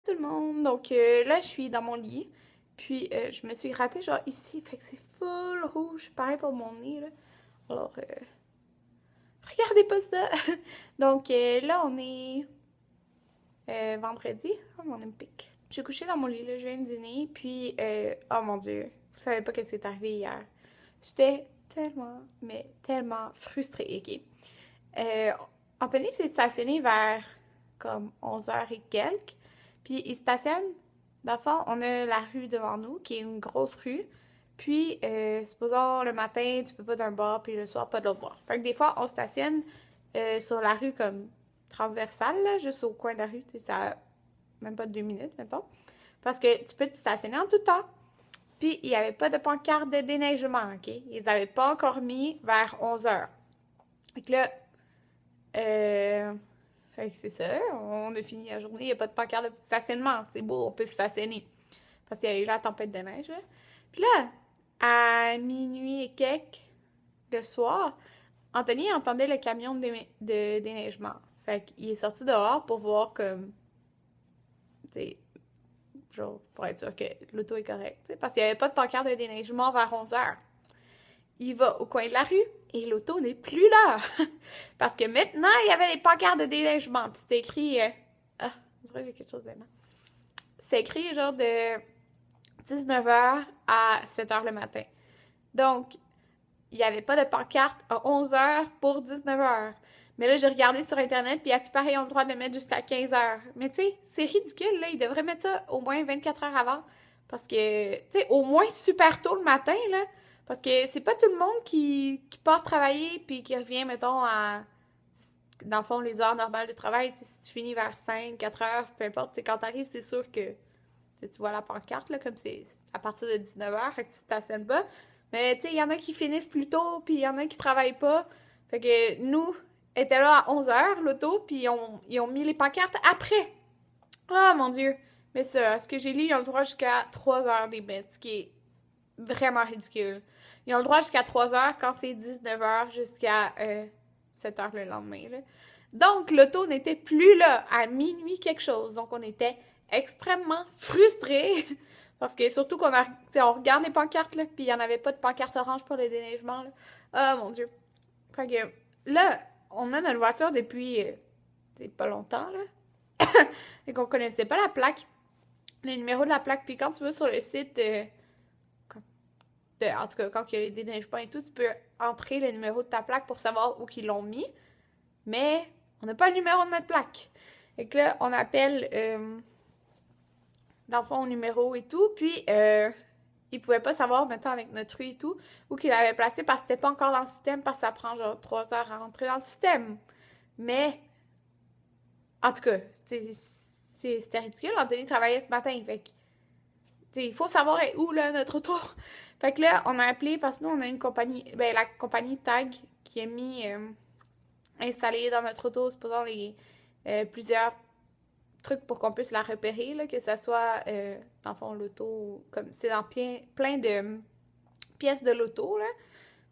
Tout le monde. Donc là, je suis dans mon lit. Puis je me suis grattée genre ici. Fait que c'est full rouge. Pareil pour mon nez, là. Alors, regardez pas ça. Donc là, on est vendredi. Oh, mon pic. Je suis couchée dans mon lit, là. Je viens de dîner. Puis, oh mon Dieu. Vous savez pas ce qui s'est arrivé hier. J'étais tellement, mais tellement frustrée, ok? Euh, Anthony s'est stationné vers comme 11h et quelques. Puis il stationne, dans le fond, on a la rue devant nous, qui est une grosse rue. Puis, supposons le matin, tu peux pas d'un bord, puis le soir, pas de l'autre bord. Fait que des fois, on stationne sur la rue comme transversale, là, juste au coin de la rue, tu sais, ça a même pas 2 minutes, mettons. Parce que tu peux te stationner en tout temps. Puis, il n'y avait pas de pancarte de déneigement, OK? Ils n'avaient pas encore mis vers 11h. Fait que là, euh, fait que c'est ça, on a fini la journée, il n'y a pas de pancarte de stationnement, c'est beau, on peut se stationner. Parce qu'il y a eu la tempête de neige, là. Puis là, à minuit et quelques, le soir, Anthony entendait le camion de déneigement. Fait qu'il est sorti dehors pour voir comme, tu sais, genre, pour être sûr que l'auto est correcte, t'sais, parce qu'il n'y avait pas de pancarte de déneigement vers 11h. Il va au coin de la rue et l'auto n'est plus là. Parce que maintenant, il y avait des pancartes de déneigement. Puis c'était écrit. Ah, on dirait que j'ai quelque chose dedans. C'était écrit genre de 19h à 7h le matin. Donc, il n'y avait pas de pancarte à 11h pour 19h. Mais là, j'ai regardé sur Internet, puis à ce pareil, on a le droit de le mettre jusqu'à 15h. Mais tu sais, c'est ridicule, là. Ils devraient mettre ça au moins 24 heures avant. Parce que, tu sais, au moins super tôt le matin, là. Parce que c'est pas tout le monde qui part travailler, puis qui revient, mettons, dans le fond, les heures normales de travail. Tu sais, si tu finis vers 5, 4 heures, peu importe, tu sais, quand t'arrives, c'est sûr que tu vois la pancarte, là, comme c'est à partir de 19h, fait que tu te stationnes pas. Mais tu sais, il y en a qui finissent plus tôt, puis il y en a qui travaillent pas. Fait que nous, était là à 11h, l'auto, puis ils ont mis les pancartes après. Oh mon Dieu! Mais ça, ce que j'ai lu, ils ont le droit jusqu'à 3h des bêtes, ce qui est vraiment ridicule. Ils ont le droit jusqu'à 3h quand c'est 19h jusqu'à 7h le lendemain. Là. Donc, l'auto n'était plus là à minuit quelque chose. Donc, on était extrêmement frustrés. Parce que surtout on regarde les pancartes, là, puis il n'y en avait pas de pancarte orange pour le déneigement. Là. Oh mon Dieu. Fait que là, on a notre voiture depuis pas longtemps, là. Et qu'on connaissait pas la plaque, le numéro de la plaque. Puis quand tu vas sur le site, en tout cas, quand il y a les déneigements et tout, tu peux entrer le numéro de ta plaque pour savoir où ils l'ont mis. Mais on n'a pas le numéro de notre plaque. Et que là, on appelle, dans le fond, au numéro et tout. Puis, il pouvait pas savoir, maintenant, avec notre rue et tout, où qu'il l'avait placé parce que c'était pas encore dans le système, parce que ça prend genre 3 heures à rentrer dans le système. Mais, en tout cas, c'était ridicule. Anthony travaillait ce matin. Fait que, il faut savoir où, là, notre auto. Fait que là, on a appelé parce que nous, on a une compagnie, ben, la compagnie Tag qui a mis installé dans notre auto, supposons plusieurs trucs pour qu'on puisse la repérer, là, que ça soit, dans le fond, l'auto, comme c'est dans plein de pièces de l'auto, là.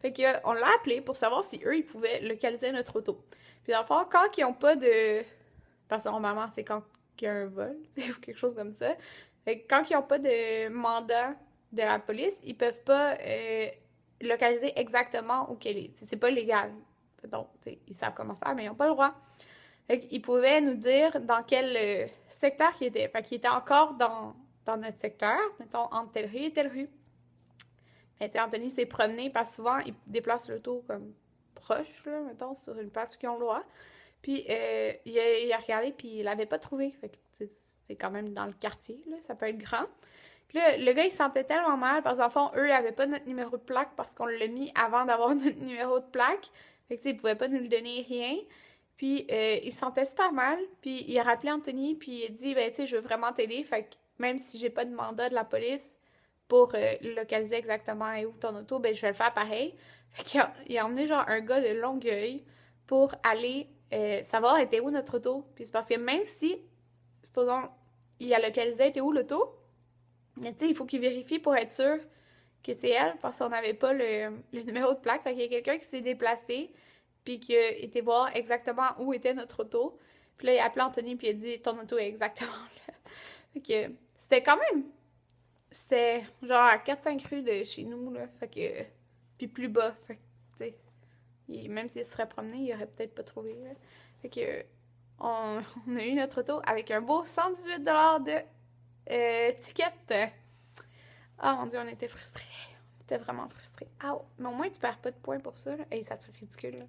Fait que on l'a appelé pour savoir si eux, ils pouvaient localiser notre auto. Puis dans le fond, quand ils ont pas de... Parce que normalement, c'est quand il y a un vol, ou quelque chose comme ça. Fait que quand ils ont pas de mandat de la police, ils peuvent pas localiser exactement où qu'elle est. C'est pas légal. Donc, ils savent comment faire, mais ils n'ont pas le droit. Fait qu'ils pouvaient nous dire dans quel secteur il était. Fait qu'il était encore dans notre secteur, mettons, entre telle rue et telle rue. Mais Anthony s'est promené parce que souvent, il déplace l'auto comme proche, là, mettons, sur une place où ils ont le droit. Puis, il a regardé, puis il l'avait pas trouvé. Fait que c'est quand même dans le quartier, là, ça peut être grand. Puis là, le gars, il se sentait tellement mal, parce qu'en fond, eux, ils avaient pas notre numéro de plaque parce qu'on l'a mis avant d'avoir notre numéro de plaque. Fait que, tu sais, ils pouvaient pas nous le donner rien. Puis, il se sentait super mal. Puis, il a rappelé Anthony, puis il a dit, ben, tu sais, je veux vraiment t'aider. Fait que, même si j'ai pas de mandat de la police pour localiser exactement où ton auto, ben, je vais le faire pareil. Fait qu'il a emmené, genre, un gars de Longueuil pour aller savoir était où notre auto. Puis, c'est parce que même si, supposons, il a localisé était où l'auto, mais tu sais, il faut qu'il vérifie pour être sûr que c'est elle, parce qu'on n'avait pas le numéro de plaque. Fait qu'il y a quelqu'un qui s'est déplacé, puis qui a été voir exactement où était notre auto. Puis là, il a appelé Anthony, puis il a dit « Ton auto est exactement là. » Fait que c'était quand même... C'était genre à 4-5 rues de chez nous, là. Fait que... Puis plus bas. Fait que, tu sais, même s'il se serait promené, il aurait peut-être pas trouvé, là. Fait que... On a eu notre auto avec un beau 118$ de ticket. Ah, mon Dieu, on était frustrés. On était vraiment frustrés. Ah, mais au moins, tu perds pas de points pour ça, là. Hey, ça, c'est ridicule, là.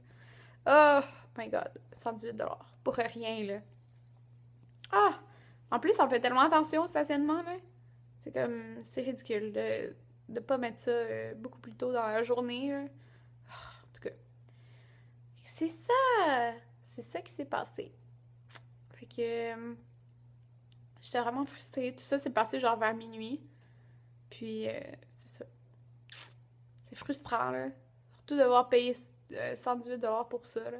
Oh my God, 118$ pour rien, là. Ah! En plus, on fait tellement attention au stationnement, là. C'est comme... C'est ridicule de pas mettre ça beaucoup plus tôt dans la journée, là. Oh, en tout cas. C'est ça! C'est ça qui s'est passé. Fait que... j'étais vraiment frustrée. Tout ça s'est passé genre vers minuit. Puis, c'est ça. C'est frustrant, là. Surtout devoir payer 118$ pour ça, là.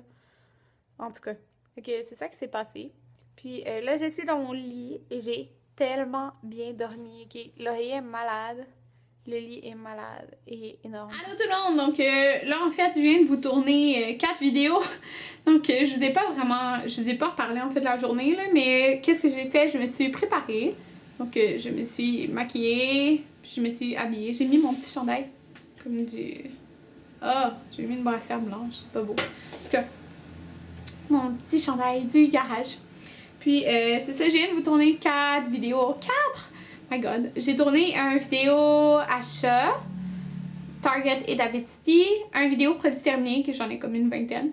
En tout cas. Fait que c'est ça qui s'est passé. Puis là, je suis dans mon lit et j'ai tellement bien dormi. Okay? L'oreiller est malade. Le lit est malade et énorme. Allô tout le monde! Donc là, en fait, je viens de vous tourner 4 vidéos. Donc, je vous ai pas reparlé en fait de la journée, là. Mais qu'est-ce que j'ai fait? Je me suis préparée. Donc, je me suis maquillée. Puis je me suis habillée. J'ai mis mon petit chandail. Comme du... Ah! J'ai mis une brassière blanche. C'est pas beau. En tout cas, mon petit chandail du garage. Puis, c'est ça, je viens de vous tourner 4 vidéos. 4! My God. J'ai tourné un vidéo achat, Target et David City, un vidéo produit terminé, que j'en ai comme une 20aine,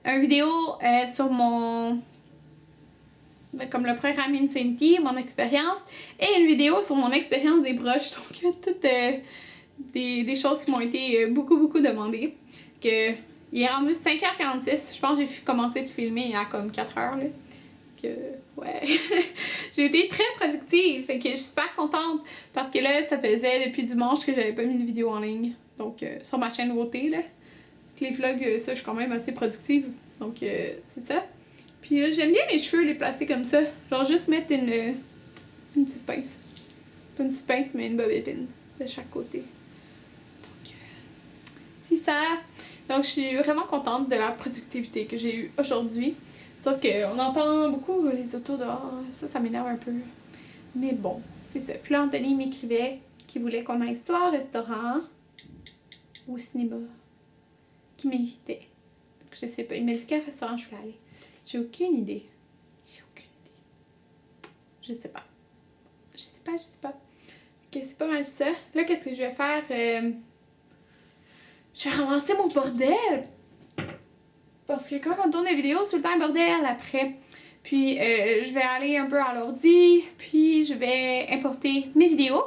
un vidéo sur mon... comme le programme Insanity, mon expérience, et une vidéo sur mon expérience des broches. Donc, toutes des choses qui m'ont été beaucoup demandées. Que, il est rendu 5h46. Je pense que j'ai commencé de filmer il y a comme 4h, là. Que, ouais, j'ai été très productive, fait que je suis super contente parce que là, ça faisait depuis dimanche que j'avais pas mis de vidéo en ligne, donc sur ma chaîne OT, là, les vlogs, ça, je suis quand même assez productive, donc c'est ça. Puis là, j'aime bien mes cheveux les placer comme ça, genre juste mettre une petite pince, pas une petite pince, mais une bob épine de chaque côté. Donc, c'est ça. Donc, je suis vraiment contente de la productivité que j'ai eue aujourd'hui. Sauf qu'on entend beaucoup les autos dehors, ça m'énerve un peu. Mais bon, c'est ça. Puis là, Anthony m'écrivait qu'il voulait qu'on aille soit au restaurant ou au cinéma. Qu'il m'invitait. Donc je sais pas, il m'a dit quel restaurant je voulais aller. J'ai aucune idée. Je sais pas. Je sais pas. Ok, c'est pas mal ça. Là, qu'est-ce que je vais faire? Je vais ramasser mon bordel. Parce que quand on tourne des vidéos, c'est tout le temps bordel après. Puis je vais aller un peu à l'ordi, puis je vais importer mes vidéos.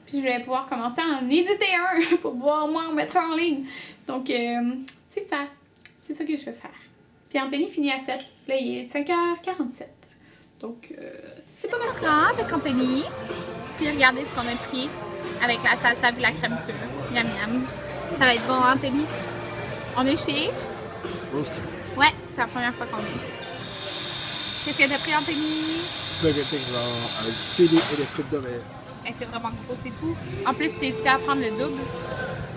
Puis je vais pouvoir commencer à en éditer un pour pouvoir moi en mettre un en ligne. Donc c'est ça. C'est ça que je vais faire. Puis Anthony finit à 7. Là, il est 5h47. Donc c'est pas mal ça avec Anthony. Puis regardez ce qu'on a pris avec la salsa et la crème sûre. Miam miam. Ça va être bon, Anthony. On est chez... Roaster. Ouais, c'est la première fois qu'on vient. Qu'est-ce que t'as pris, Anthony? Burger Texan avec chili et des frites dorées. Hey, c'est vraiment gros, c'est fou. En plus, t'es hésité à prendre le double.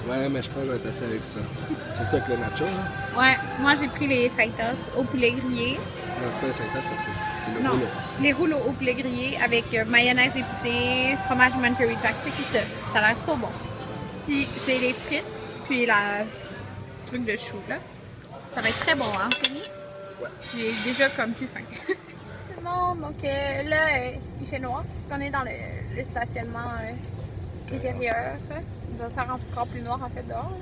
Ouais, mais je pense que je vais être assez avec ça. Surtout avec le nacho, là. Ouais, moi j'ai pris les fajitas au poulet grillé. Non, c'est pas le feta, c'est pris. C'est le Non, rouleau. les rouleaux au poulet grillé avec mayonnaise épicée, fromage Monterey Jack. Check ça. Ça a l'air trop bon. Puis j'ai les frites, puis la truc de chou, là. Ça va être très bon, hein, Anthony? Ouais. J'ai déjà comme plus faim. Tout le monde, donc là, il fait noir parce qu'on est dans le stationnement intérieur. Il va faire encore plus noir en fait dehors.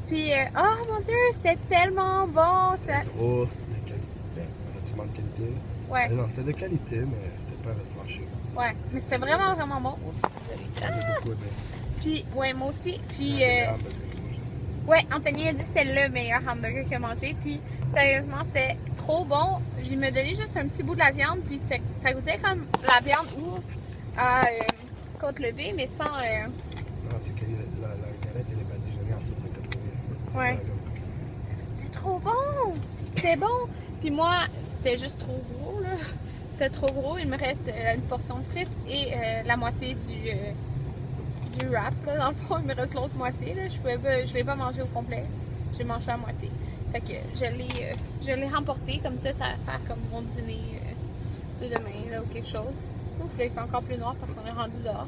Puis, oh mon Dieu, c'était tellement bon! Ça... Oh, de qualité. Ben, un bâtiment de qualité, là. Ouais. Non, c'était de qualité, mais c'était pas un restaurant chez nous. Ouais, mais c'était vraiment bon. J'ai beaucoup aimé. Puis, ouais, moi aussi. Puis, Ah, ouais, Anthony a dit que c'était le meilleur hamburger qu'il a mangé. Puis, sérieusement, c'était trop bon. J'ai me donné juste un petit bout de la viande. Puis, ça goûtait comme la viande ou à côte levée, mais sans. Non, c'est que la galette, elle est badigeonnée en sauce à côte. Ouais. C'était trop bon! C'était bon! Puis moi, c'est juste trop gros, là. C'est trop gros. Il me reste une portion de frites et la moitié du wrap, là. Dans le fond, il me reste l'autre moitié, là. Je l'ai pas mangé au complet. J'ai mangé la moitié. Fait que je l'ai remporté. Comme ça va faire comme mon dîner de demain, là, ou quelque chose. Ouf, là, il fait encore plus noir parce qu'on est rendu dehors.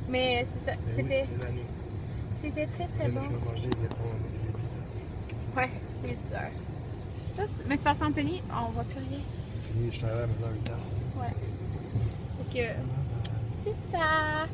Mais c'est ça, Ben oui, c'est l'année. c'était très très Le bon. film manger, il est 10 heures. Ouais, il est 10 heures. Oups, mais c'est parce qu'Anthony, on voit plus rien. Fini, je suis arrivé à la maison à 8 heures. Ouais. Donc, c'est ça.